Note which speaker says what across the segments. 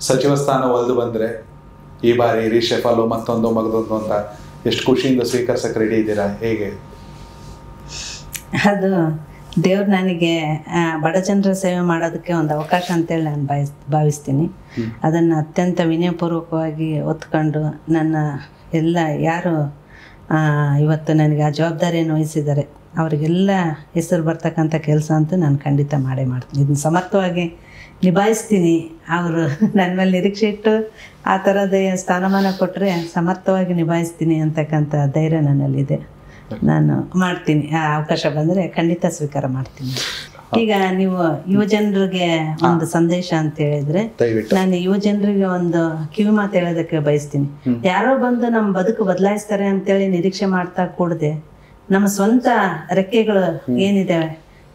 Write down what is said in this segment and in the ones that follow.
Speaker 1: ಸಚಿವ ಸ್ಥಾನ ಒಲ್ದು ಬಂದರೆ ಈ ಬಾರಿ ರೀಶೆಫಲು ಮತ್ತೊಂದು ಮಗದೊಂದು ಅಂತ ಎಷ್ಟು ಖುಷಿಯಿಂದ ಸ್ವೀಕರಿಸಕ್ಕೆ ರೆಡಿ ಇದ್ದೀರಾ? ಹೇಗೆ
Speaker 2: ಅದು ದೇವ್ರು ನನಗೆ ಬಡ ಜನರ ಸೇವೆ ಮಾಡೋದಕ್ಕೆ ಒಂದು ಅವಕಾಶ ಅಂತೇಳಿ ನಾನು ಭಾವಿಸ್ತೀನಿ. ಅದನ್ನು ಅತ್ಯಂತ ವಿನಯಪೂರ್ವಕವಾಗಿ ಒತ್ಕೊಂಡು ನನ್ನ ಎಲ್ಲ ಯಾರು ಇವತ್ತು ನನಗೆ ಆ ಜವಾಬ್ದಾರಿಯನ್ನು ವಹಿಸಿದ್ದಾರೆ ಅವರಿಗೆಲ್ಲ ಹೆಸರು ಬರ್ತಕ್ಕಂಥ ಕೆಲಸ ಅಂತೂ ನಾನು ಖಂಡಿತ ಮಾಡೇ ಮಾಡ್ತೀನಿ. ಇದನ್ನು ಸಮರ್ಥವಾಗಿ ನಿಭಾಯಿಸ್ತೀನಿ. ಅವರು ನನ್ನ ಮೇಲೆ ನಿರೀಕ್ಷೆ ಇಟ್ಟು ಆ ಥರದ ಸ್ಥಾನಮಾನ ಕೊಟ್ಟರೆ ಸಮರ್ಥವಾಗಿ ನಿಭಾಯಿಸ್ತೀನಿ ಅಂತಕ್ಕಂಥ ಧೈರ್ಯ ನನ್ನಲ್ಲಿದೆ. ನಾನು ಮಾಡ್ತೀನಿ. ಆ ಅವಕಾಶ ಬಂದರೆ ಖಂಡಿತ ಸ್ವೀಕಾರ ಮಾಡ್ತೀನಿ. ಈಗ ನೀವು ಯುವ ಜನರಿಗೆ ಒಂದು ಸಂದೇಶ ಅಂತ ಹೇಳಿದ್ರೆ, ನಾನು ಯುವ ಜನರಿಗೆ ಒಂದು ಕಿವಿ ಮಾತು ಹೇಳೋದಕ್ಕೆ ಬಯಸ್ತೀನಿ. ಯಾರೋ ಬಂದು ನಮ್ಮ ಬದುಕು ಬದಲಾಯಿಸ್ತಾರೆ ಅಂತೇಳಿ ನಿರೀಕ್ಷೆ ಮಾಡ್ತಾ ಕೂಡದೆ ನಮ್ಮ ಸ್ವಂತ ರೆಕ್ಕೆಗಳು ಏನಿದೆ,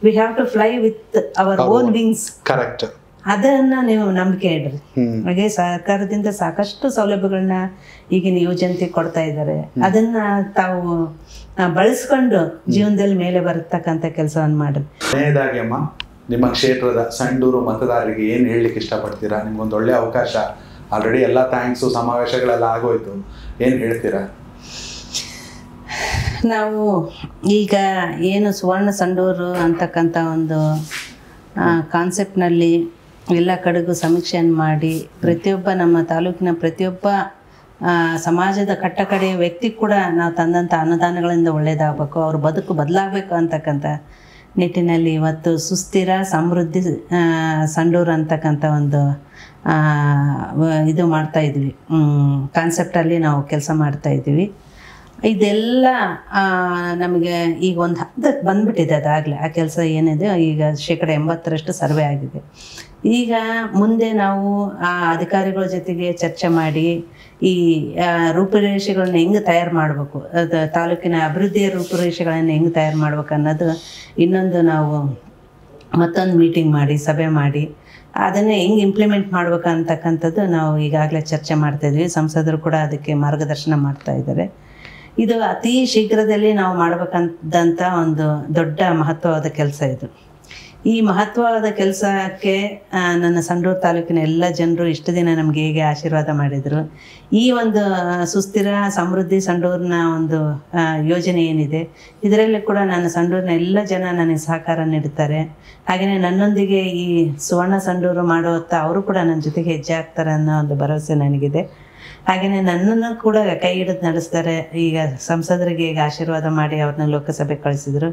Speaker 2: we have to fly with our own wings.
Speaker 1: Correct.
Speaker 2: ಅದನ್ನ ನೀವು ನಂಬಿಕೆ ಇಡ್ರಿ. ಹಾಗೆ ಸರ್ಕಾರದಿಂದ ಸಾಕಷ್ಟು ಸೌಲಭ್ಯಗಳನ್ನ ಈಗಿನ ಯುವ ಜನತೆ ಕೊಡ್ತಾ ಇದ್ದಾರೆ. ಅದನ್ನ ತಾವು ಬಳಸ್ಕೊಂಡು ಜೀವನದಲ್ಲಿ ಮೇಲೆ ಬರತಕ್ಕಂಥ ಕೆಲಸವನ್ನು ಮಾಡ್ರಿ.
Speaker 1: ಕೊನೆಯದಾಗಿ ಅಮ್ಮ, ನಿಮ್ಮ ಕ್ಷೇತ್ರದ ಸಂಡೂರು ಮತದಾರರಿಗೆ ಏನು ಹೇಳಲಿಕ್ಕೆ ಇಷ್ಟಪಡ್ತೀರಾ? ನಿಮ್ಗೊಂದು ಒಳ್ಳೆ ಅವಕಾಶ, ಆಲ್ರೆಡಿ ಎಲ್ಲ ಥ್ಯಾಂಕ್ಸು ಸಮಾವೇಶಗಳೆಲ್ಲ ಆಗೋಯ್ತು, ಏನು ಹೇಳ್ತೀರಾ?
Speaker 2: ನಾವು ಈಗ ಏನು ಸುವರ್ಣ ಸಂಡೂರು ಅಂತಕ್ಕಂಥ ಒಂದು ಕಾನ್ಸೆಪ್ಟ್ನಲ್ಲಿ ಎಲ್ಲ ಕಡೆಗೂ ಸಮೀಕ್ಷೆಯನ್ನು ಮಾಡಿ ಪ್ರತಿಯೊಬ್ಬ ನಮ್ಮ ತಾಲೂಕಿನ ಪ್ರತಿಯೊಬ್ಬ ಸಮಾಜದ ಕಟ್ಟಕಡೆಯ ವ್ಯಕ್ತಿ ಕೂಡ ನಾವು ತಂದಂಥ ಅನುದಾನಗಳಿಂದ ಒಳ್ಳೆಯದಾಗಬೇಕು, ಅವ್ರ ಬದುಕು ಬದಲಾಗಬೇಕು ಅಂತಕ್ಕಂಥ ನಿಟ್ಟಿನಲ್ಲಿ ಇವತ್ತು ಸುಸ್ಥಿರ ಸಮೃದ್ಧಿ ಸಂಡೂರು ಅಂತಕ್ಕಂಥ ಒಂದು ಇದು ಮಾಡ್ತಾಯಿದ್ವಿ, ಕಾನ್ಸೆಪ್ಟಲ್ಲಿ ನಾವು ಕೆಲಸ ಮಾಡ್ತಾಯಿದ್ವಿ. ಇದೆಲ್ಲ ನಮಗೆ ಈಗ ಒಂದು ಹಂತಕ್ಕೆ ಬಂದ್ಬಿಟ್ಟಿದೆ. ಅದಾಗಲೇ ಆ ಕೆಲಸ ಏನಿದೆ ಈಗ 80% ಸರ್ವೆ ಆಗಿದೆ. ಈಗ ಮುಂದೆ ನಾವು ಆ ಅಧಿಕಾರಿಗಳ ಜೊತೆಗೆ ಚರ್ಚೆ ಮಾಡಿ ಈ ರೂಪುರೇಷೆಗಳನ್ನ ಹೆಂಗೆ ತಯಾರು ಮಾಡಬೇಕು, ಅದು ತಾಲೂಕಿನ ಅಭಿವೃದ್ಧಿಯ ರೂಪುರೇಷೆಗಳನ್ನು ಹೆಂಗೆ ತಯಾರು ಮಾಡ್ಬೇಕು ಅನ್ನೋದು ಇನ್ನೊಂದು ನಾವು ಮತ್ತೊಂದು ಮೀಟಿಂಗ್ ಮಾಡಿ ಸಭೆ ಮಾಡಿ ಅದನ್ನೇ ಹೆಂಗೆ ಇಂಪ್ಲಿಮೆಂಟ್ ಮಾಡ್ಬೇಕು ಅಂತಕ್ಕಂಥದ್ದು ನಾವು ಈಗಾಗಲೇ ಚರ್ಚೆ ಮಾಡ್ತಾಯಿದ್ವಿ. ಸಂಸದರು ಕೂಡ ಅದಕ್ಕೆ ಮಾರ್ಗದರ್ಶನ ಮಾಡ್ತಾ ಇದ್ದಾರೆ. ಇದು ಅತಿ ಶೀಘ್ರದಲ್ಲಿ ನಾವು ಮಾಡಬೇಕಂತ ಒಂದು ದೊಡ್ಡ ಮಹತ್ವವಾದ ಕೆಲಸ ಇದು. ಈ ಮಹತ್ವವಾದ ಕೆಲಸಕ್ಕೆ ನನ್ನ ಸಂಡೂರು ತಾಲೂಕಿನ ಎಲ್ಲ ಜನರು ಇಷ್ಟು ದಿನ ನಮಗೆ ಹೇಗೆ ಆಶೀರ್ವಾದ ಮಾಡಿದರು, ಈ ಒಂದು ಸುಸ್ಥಿರ ಸಮೃದ್ಧಿ ಸಂಡೂರಿನ ಒಂದು ಯೋಜನೆ ಏನಿದೆ ಇದರಲ್ಲಿ ಕೂಡ ನನ್ನ ಸಂಡೂರಿನ ಎಲ್ಲ ಜನ ನನಗೆ ಸಹಕಾರ ನೀಡುತ್ತಾರೆ. ಹಾಗೆಯೇ ನನ್ನೊಂದಿಗೆ ಈ ಸುವರ್ಣ ಸಂಡೂರು ಮಾಡುವತ್ತ ಅವರು ಕೂಡ ನನ್ನ ಜೊತೆಗೆ ಹೆಜ್ಜೆ ಹಾಕ್ತಾರೆ ಅನ್ನೋ ಒಂದು ಭರವಸೆ ನನಗಿದೆ. ಹಾಗೆಯೇ ನನ್ನನ್ನು ಕೂಡ ಕೈ ಹಿಡಿದು ನಡೆಸ್ತಾರೆ. ಈಗ ಸಂಸದರಿಗೆ ಈಗ ಆಶೀರ್ವಾದ ಮಾಡಿ ಅವ್ರನ್ನ ಲೋಕಸಭೆ ಕಳಿಸಿದರು.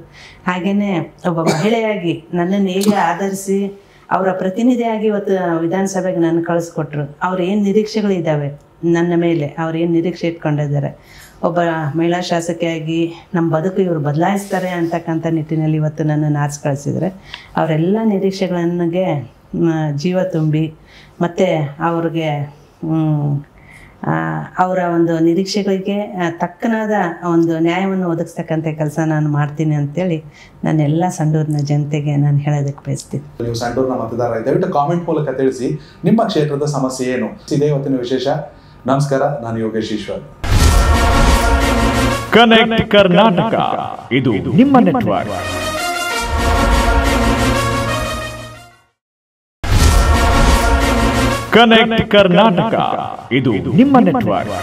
Speaker 2: ಹಾಗೆಯೇ ಒಬ್ಬ ಮಹಿಳೆಯಾಗಿ ನನ್ನನ್ನು ಹೇಗೆ ಆಧರಿಸಿ ಅವರ ಪ್ರತಿನಿಧಿಯಾಗಿ ಇವತ್ತು ವಿಧಾನಸಭೆಗೆ ನನ್ನ ಕಳಿಸ್ಕೊಟ್ರು. ಅವ್ರು ಏನು ನಿರೀಕ್ಷೆಗಳಿದ್ದಾವೆ ನನ್ನ ಮೇಲೆ, ಅವ್ರು ಏನು ನಿರೀಕ್ಷೆ ಇಟ್ಕೊಂಡಿದ್ದಾರೆ, ಒಬ್ಬ ಮಹಿಳಾ ಶಾಸಕಿಯಾಗಿ ನಮ್ಮ ಬದುಕು ಇವರು ಬದಲಾಯಿಸ್ತಾರೆ ಅಂತಕ್ಕಂಥ ನಿಟ್ಟಿನಲ್ಲಿ ಇವತ್ತು ನನ್ನನ್ನು ಆರಿಸಿ ಕಳಿಸಿದರೆ ಅವರೆಲ್ಲ ನಿರೀಕ್ಷೆಗಳಿಗೆ ಜೀವ ತುಂಬಿ ಮತ್ತು ಅವ್ರಿಗೆ ಅವರ ಒಂದು ನಿರೀಕ್ಷೆಗಳಿಗೆ ತಕ್ಕನಾದ ಒಂದು ನ್ಯಾಯವನ್ನು ಒದಗಿಸ್ತಕ್ಕಂಥ ಕೆಲಸ ನಾನು ಮಾಡ್ತೀನಿ ಅಂತೇಳಿ ನಾನೆಲ್ಲ ಸಂಡೂರಿನ ಜನತೆಗೆ ನಾನು ಹೇಳೋದಕ್ಕೆ ಬಯಸ್ತೀನಿ.
Speaker 1: ನೀವು ಸಂಡೂರಿನ ಮತದಾರ, ದಯವಿಟ್ಟು ಕಾಮೆಂಟ್ ಮೂಲಕ ತಿಳಿಸಿ ನಿಮ್ಮ ಕ್ಷೇತ್ರದ ಸಮಸ್ಯೆ ಏನು. ಇದೇ ಇವತ್ತಿನ ವಿಶೇಷ. ನಮಸ್ಕಾರ, ನಾನು ಯೋಗೇಶ್ ಈಶ್ವರ್.
Speaker 3: ಕನೆಕ್ಟ್ ಕರ್ನಾಟಕ, ಇದು ನಿಮ್ಮ ನೆಟ್ವರ್ಕ್. ಕನೆಕ್ಟ್ ಕರ್ನಾಟಕ, ಇದು ನಿಮ್ಮ ನೆಟ್ವರ್ಕ್.